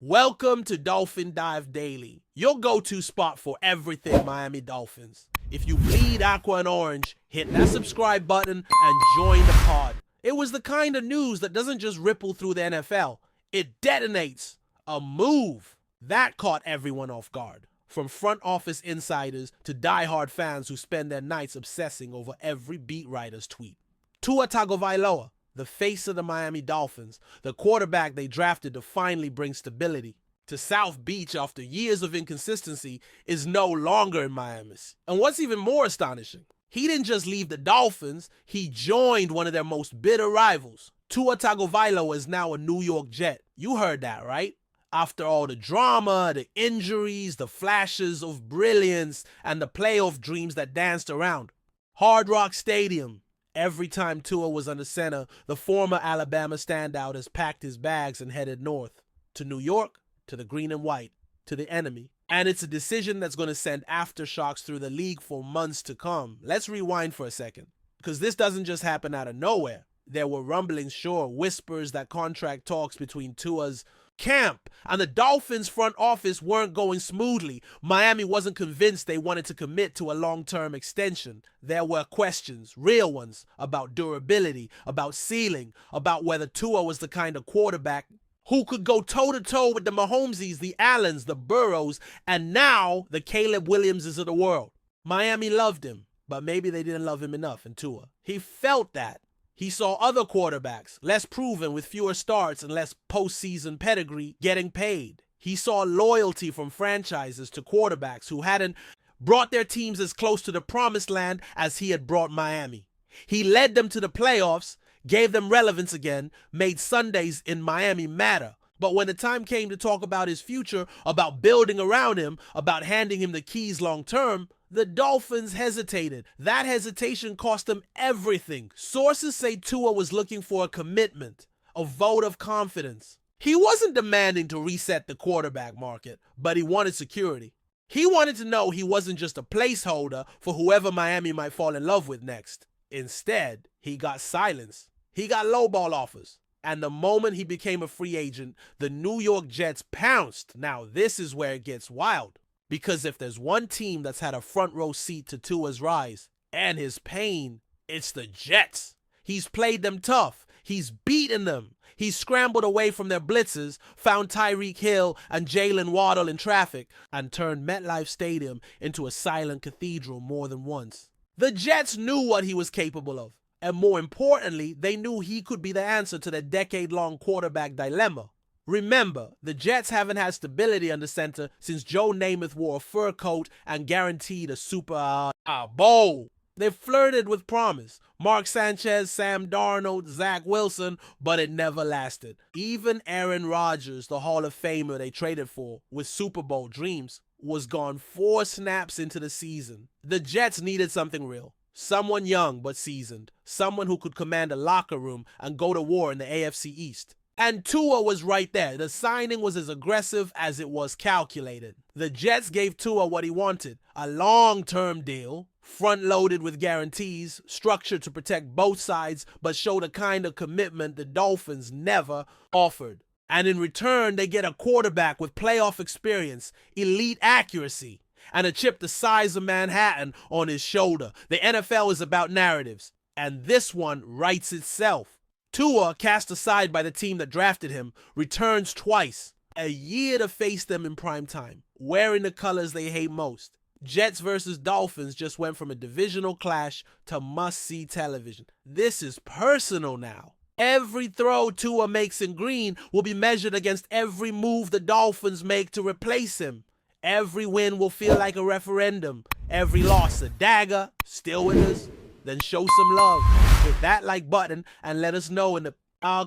Welcome to Dolphin Dive Daily, your go-to spot for everything Miami Dolphins. If you bleed aqua and orange, hit that subscribe button and join the pod. It was the kind of news that doesn't just ripple through the NFL, it detonates. A move that caught everyone off guard. From front office insiders to diehard fans who spend their nights obsessing over every beat writer's tweet. Tua Tagovailoa, the face of the Miami Dolphins, the quarterback they drafted to finally bring stability to South Beach after years of inconsistency, is no longer in Miami. And what's even more astonishing, he didn't just leave the Dolphins, he joined one of their most bitter rivals. Tua Tagovailoa is now a New York Jet. You heard that, right? After all the drama, the injuries, the flashes of brilliance, and the playoff dreams that danced around. Hard Rock Stadium. Every time Tua was under center, the former Alabama standout has packed his bags and headed north. To New York, to the green and white, to the enemy. And it's a decision that's going to send aftershocks through the league for months to come. Let's rewind for a second, because this doesn't just happen out of nowhere. There were rumblings, sure, whispers that contract talks between Tua's camp and the Dolphins front office weren't going smoothly. Miami wasn't convinced they wanted to commit to a long-term extension. There were questions, real ones, about durability, about ceiling, about whether Tua was the kind of quarterback who could go toe-to-toe with the Mahomeses, the Allens, the Burrows, and now the Caleb Williamses of the world. Miami loved him, but maybe they didn't love him enough in Tua. He felt that. He saw other quarterbacks, less proven with fewer starts and less postseason pedigree, getting paid. He saw loyalty from franchises to quarterbacks who hadn't brought their teams as close to the promised land as he had brought Miami. He led them to the playoffs, gave them relevance again, made Sundays in Miami matter. But when the time came to talk about his future, about building around him, about handing him the keys long term, the Dolphins hesitated. That hesitation cost them everything. Sources say Tua was looking for a commitment, a vote of confidence. He wasn't demanding to reset the quarterback market, but he wanted security. He wanted to know he wasn't just a placeholder for whoever Miami might fall in love with next. Instead, he got silence. He got lowball offers. And the moment he became a free agent, the New York Jets pounced. Now, this is where it gets wild. Because if there's one team that's had a front row seat to Tua's rise and his pain, it's the Jets. He's played them tough. He's beaten them. He's scrambled away from their blitzes, found Tyreek Hill and Jalen Waddle in traffic, and turned MetLife Stadium into a silent cathedral more than once. The Jets knew what he was capable of. And more importantly, they knew he could be the answer to their decade-long quarterback dilemma. Remember, the Jets haven't had stability under center since Joe Namath wore a fur coat and guaranteed a Super Bowl. They flirted with promise. Mark Sanchez, Sam Darnold, Zach Wilson, but it never lasted. Even Aaron Rodgers, the Hall of Famer they traded for with Super Bowl dreams, was gone 4 snaps into the season. The Jets needed something real. Someone young but seasoned. Someone who could command a locker room and go to war in the AFC East. And Tua was right there. The signing was as aggressive as it was calculated. The Jets gave Tua what he wanted, a long-term deal, front-loaded with guarantees, structured to protect both sides, but showed a kind of commitment the Dolphins never offered. And in return, they get a quarterback with playoff experience, elite accuracy, and a chip the size of Manhattan on his shoulder. The NFL is about narratives, and this one writes itself. Tua, cast aside by the team that drafted him, returns twice, a year to face them in prime time, wearing the colors they hate most. Jets versus Dolphins just went from a divisional clash to must-see television. This is personal now. Every throw Tua makes in green will be measured against every move the Dolphins make to replace him. Every win will feel like a referendum. Every loss a dagger. Still with us? Then show some love. Hit that like button and let us know in the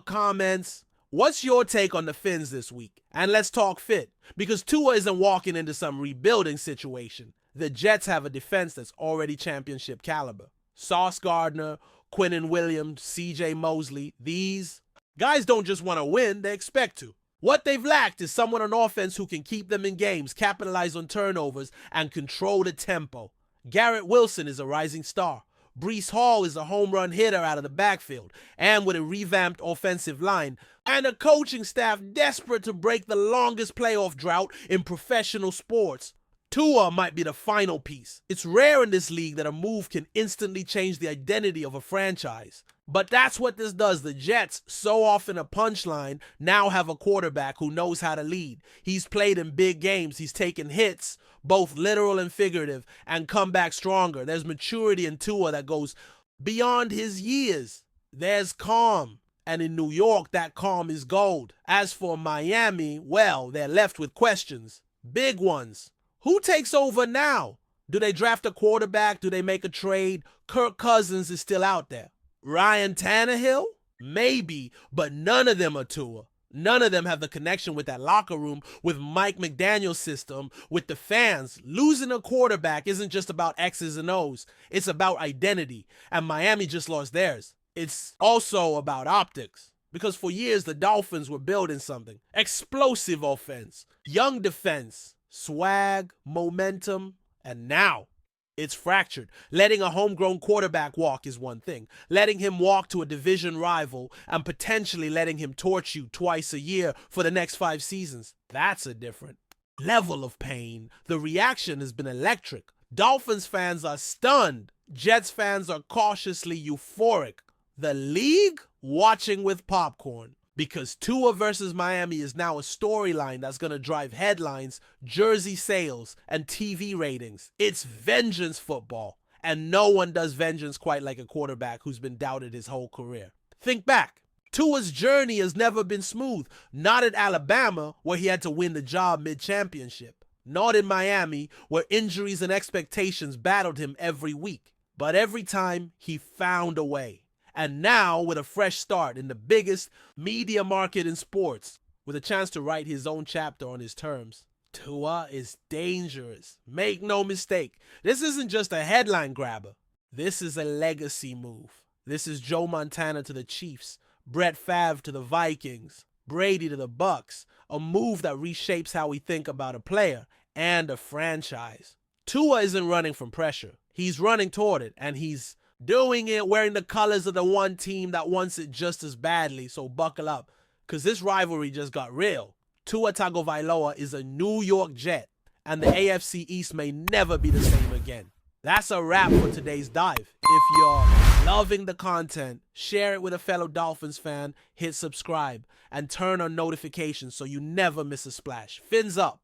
comments. What's your take on the Fins this week? And let's talk fit. Because Tua isn't walking into some rebuilding situation. The Jets have a defense that's already championship caliber. Sauce Gardner, Quinnen Williams, CJ Mosley. These guys don't just want to win, they expect to. What they've lacked is someone on offense who can keep them in games, capitalize on turnovers, and control the tempo. Garrett Wilson is a rising star. Breece Hall is a home run hitter out of the backfield, and with a revamped offensive line, and a coaching staff desperate to break the longest playoff drought in professional sports, Tua might be the final piece. It's rare in this league that a move can instantly change the identity of a franchise. But that's what this does. The Jets, so often a punchline, now have a quarterback who knows how to lead. He's played in big games. He's taken hits, both literal and figurative, and come back stronger. There's maturity in Tua that goes beyond his years. There's calm. And in New York, that calm is gold. As for Miami, well, they're left with questions. Big ones. Who takes over now? Do they draft a quarterback? Do they make a trade? Kirk Cousins is still out there. Ryan Tannehill? Maybe, but none of them are Tua. None of them have the connection with that locker room, with Mike McDaniel's system, with the fans. Losing a quarterback isn't just about X's and O's. It's about identity, and Miami just lost theirs. It's also about optics, because for years the Dolphins were building something. Explosive offense, young defense, swag, momentum, and now it's fractured. Letting a homegrown quarterback walk is one thing. Letting him walk to a division rival and potentially letting him torch you twice a year for the next 5 seasons, that's a different level of pain. The reaction has been electric. Dolphins fans are stunned. Jets fans are cautiously euphoric. The league watching with popcorn. Because Tua versus Miami is now a storyline that's going to drive headlines, jersey sales, and TV ratings. It's vengeance football, and no one does vengeance quite like a quarterback who's been doubted his whole career. Think back. Tua's journey has never been smooth. Not at Alabama, where he had to win the job mid-championship. Not in Miami, where injuries and expectations battled him every week. But every time, he found a way. And now, with a fresh start in the biggest media market in sports, with a chance to write his own chapter on his terms, Tua is dangerous. Make no mistake, this isn't just a headline grabber. This is a legacy move. This is Joe Montana to the Chiefs, Brett Favre to the Vikings, Brady to the Bucks, a move that reshapes how we think about a player and a franchise. Tua isn't running from pressure. He's running toward it, and he's doing it wearing the colors of the one team that wants it just as badly, so buckle up, because this rivalry just got real. Tua Tagovailoa is a New York Jet, and the AFC East may never be the same again. That's a wrap for today's dive. If you're loving the content, share it with a fellow Dolphins fan, hit subscribe, and turn on notifications so you never miss a splash. Fins up.